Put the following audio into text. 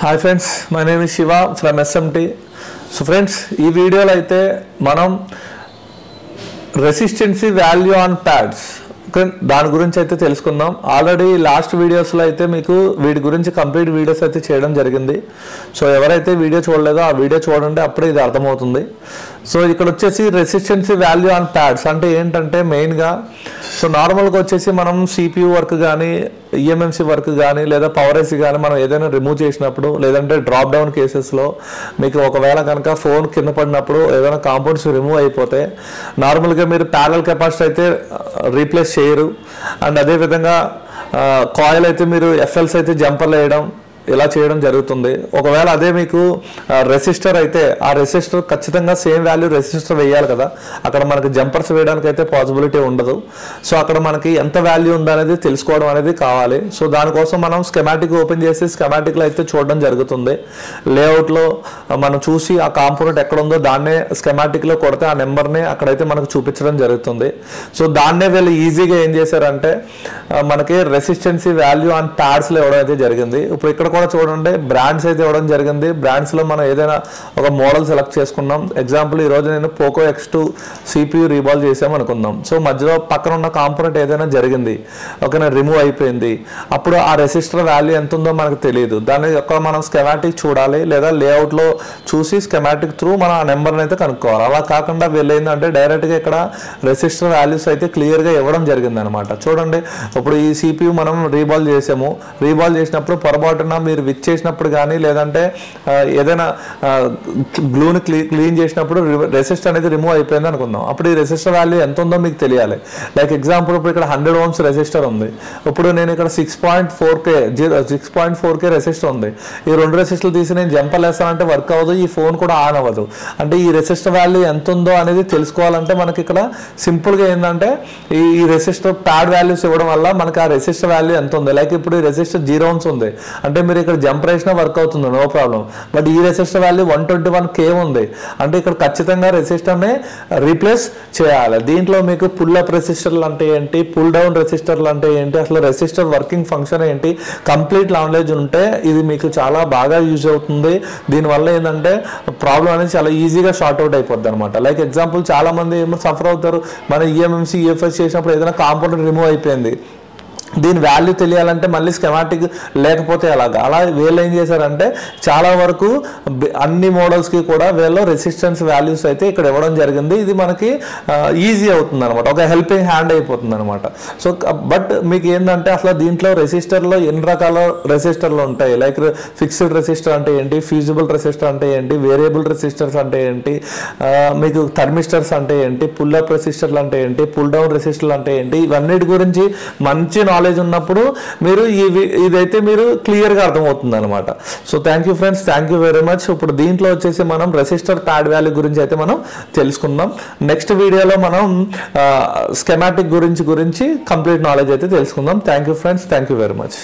Hi friends, my name is Shiva from SMT. So friends, ఈ వీడియోలో అయితే మనం రెసిస్టెన్సీ వాల్యూ ఆన్ ప్యాడ్స్ దాని గురించి అయితే తెలుసుకుందాం. ఆల్రెడీ లాస్ట్ వీడియోస్లో అయితే మీకు వీటి గురించి కంప్లీట్ వీడియోస్ అయితే చేయడం జరిగింది. సో ఎవరైతే వీడియో చూడలేదో ఆ వీడియో చూడండి, అప్పుడే ఇది అర్థమవుతుంది. సో ఇక్కడ వచ్చేసి రెసిస్టెన్సీ వాల్యూ ఆన్ ప్యాడ్స్ అంటే ఏంటంటే మెయిన్గా సో నార్మల్గా వచ్చేసి మనం CPU వర్క్ కానీ EMMC వర్క్ కానీ లేదా పవర్ ఐసీ కానీ మనం ఏదైనా రిమూవ్ చేసినప్పుడు లేదంటే డ్రాప్ డౌన్ కేసెస్లో మీకు ఒకవేళ కనుక ఫోన్ కింద పడినప్పుడు ఏదైనా కాంపౌండ్స్ రిమూవ్ అయిపోతే నార్మల్గా మీరు ప్యారలల్ కెపాసిటీ అయితే రీప్లేస్ చేయరు. అండ్ అదేవిధంగా కాయిల్ అయితే మీరు FLs అయితే జంపర్లు వేయడం ఇలా చేయడం జరుగుతుంది. ఒకవేళ అదే మీకు రెసిస్టర్ అయితే ఆ రెసిస్టర్ ఖచ్చితంగా సేమ్ వాల్యూ రెసిస్టర్ వేయాలి కదా, అక్కడ మనకి జంపర్స్ వేయడానికి అయితే పాసిబిలిటీ ఉండదు. సో అక్కడ మనకి ఎంత వాల్యూ ఉందనేది తెలుసుకోవడం అనేది కావాలి. సో దానికోసం మనం స్కెమాటిక్ ఓపెన్ చేసి స్కెమాటిక్లో అయితే చూడడం జరుగుతుంది. లేఅవుట్లో మనం చూసి ఆ కాంపోనెంట్ ఎక్కడ ఉందో దాన్నే స్కెమాటిక్లో కొడితే ఆ నెంబర్ని అక్కడైతే మనకు చూపించడం జరుగుతుంది. సో దాన్నే వీళ్ళు ఈజీగా ఏం చేశారంటే మనకి రెసిస్టెన్సీ వాల్యూ ఆన్ ప్యాడ్స్లో ఇవ్వడం అయితే జరిగింది. ఇప్పుడు ఇక్కడ కూడా చూడండి బ్రాండ్స్ అయితే ఇవ్వడం జరిగింది. బ్రాండ్స్లో మనం ఏదైనా ఒక మోడల్ సెలెక్ట్ చేసుకున్నాం. ఎగ్జాంపుల్ ఈరోజు నేను పోకో X2 CPU రీబాల్ చేసాం అనుకుందాం. సో మధ్యలో పక్కన ఉన్న కాంపోనెంట్ ఏదైనా జరిగింది, ఓకేనా, రిమూవ్ అయిపోయింది, అప్పుడు ఆ రెసిస్టర్ వాల్యూ ఎంత ఉందో మనకు తెలియదు. దాని యొక్క మనం స్కెమాటిక్ చూడాలి లేదా లేఅవుట్లో చూసి స్కెమాటిక్ త్రూ మనం ఆ నెంబర్ని అయితే కనుక్కోవాలి. అలా కాకుండా వీళ్ళేందంటే డైరెక్ట్గా ఇక్కడ రెసిస్టర్ వాల్యూస్ అయితే క్లియర్గా ఇవ్వడం జరిగింది అనమాట. చూడండి, ఇప్పుడు ఈ CPU మనం రీబాల్ చేసాము. రీబాల్ చేసినప్పుడు పొరపాటున మీరు విచ్ చేసినప్పుడు కానీ లేదంటే ఏదైనా గ్లూని క్లీన్ చేసినప్పుడు రెసిస్టర్ అనేది రిమూవ్ అయిపోయింది అనుకుందాం. అప్పుడు ఈ రెసిస్టర్ వాల్యూ ఎంత ఉందో మీకు తెలియాలి. లైక్ ఎగ్జాంపుల్ ఇప్పుడు ఇక్కడ 100 ohms రెసిస్టర్ ఉంది. ఇప్పుడు నేను ఇక్కడ 6.4K రెసిస్టర్ ఉంది. ఈ రెండు రెసిస్టర్లు తీసి నేను జంపర్ వేస్తానంటే వర్క్ అవ్వదు, ఈ ఫోన్ కూడా ఆన్ అవ్వదు. అంటే ఈ రెసిస్టర్ వాల్యూ ఎంత ఉందో అనేది తెలుసుకోవాలంటే మనకి ఇక్కడ సింపుల్గా ఏంటంటే ఈ రెసిస్టర్ ప్యాడ్ వాల్యూస్ ఇవ్వడం వల్ల మనకి ఆ రెసిస్టర్ వాల్యూ ఎంత ఉంది. లైక్ ఇప్పుడు ఈ రెసిస్టర్ 0 ohms ఉంది అంటే మీరు ఇక్కడ జంప్ వేసినా వర్క్ అవుతుంది, నో ప్రాబ్లం. బట్ ఈ రెసిస్టర్ వాల్యూ 121K ఉంది అంటే ఇక్కడ ఖచ్చితంగా రెసిస్టర్ని రీప్లేస్ చేయాలి. దీంట్లో మీకు పుల్ అప్ రెసిస్టర్లు అంటే ఏంటి, పుల్ డౌన్ రెసిస్టర్లు అంటే ఏంటి, అసలు రెసిస్టర్ వర్కింగ్ ఫంక్షన్ ఏంటి, కంప్లీట్ నాలెడ్జ్ ఉంటే ఇది మీకు చాలా బాగా యూజ్ అవుతుంది. దీనివల్ల ఏంటంటే ప్రాబ్లం అనేది చాలా ఈజీగా షార్ట్ అవుట్ అయిపోద్ది అనమాట. లైక్ ఎగ్జాంపుల్ చాలా మంది ఏమో సఫర్ అవుతారు, మన EMMC EFS చేసినప్పుడు ఏదైనా కాంపోనెంట్ రిమూవ్ అయిపోయింది, దీని వాల్యూ తెలియాలంటే మళ్ళీ స్కెమాటిక్ లేకపోతే అలా వీళ్ళు ఏం చేశారంటే చాలా వరకు అన్ని మోడల్స్కి కూడా వీళ్ళు రెసిస్టెన్స్ వాల్యూస్ అయితే ఇక్కడ ఇవ్వడం జరిగింది. ఇది మనకి ఈజీ అవుతుంది అనమాట, ఒక హెల్పింగ్ హ్యాండ్ అయిపోతుంది అనమాట. సో బట్ మీకు ఏంటంటే అసలు దీంట్లో రెసిస్టర్లో ఎన్ని రకాల రెసిస్టర్లు ఉంటాయి, లైక్ ఫిక్స్డ్ రెసిస్టర్ అంటే ఏంటి, ఫ్యూజిబుల్ రెసిస్టర్ అంటే ఏంటి, వేరియబుల్ రెసిస్టర్స్ అంటే ఏంటి, మీకు థర్మిస్టర్స్ అంటే ఏంటి, పుల్ అప్ రెసిస్టర్లు అంటే ఏంటి, పుల్ డౌన్ రెసిస్టర్లు అంటే ఏంటి, ఇవన్నిటి గురించి మంచి నాలెడ్జ్ ఉన్నప్పుడు మీరు ఇదైతే మీరు క్లియర్గా అర్థమవుతుంది అనమాట. So thank you friends, thank you very much. ఇప్పుడు దీంట్లో వచ్చేసి మనం రెసిస్టర్ ప్యాడ్ వాల్యూ గురించి అయితే మనం తెలుసుకుందాం. నెక్స్ట్ వీడియోలో మనం స్కెమాటిక్ గురించి కంప్లీట్ నాలెడ్జ్ అయితే తెలుసుకుందాం. Thank you friends, thank you very much.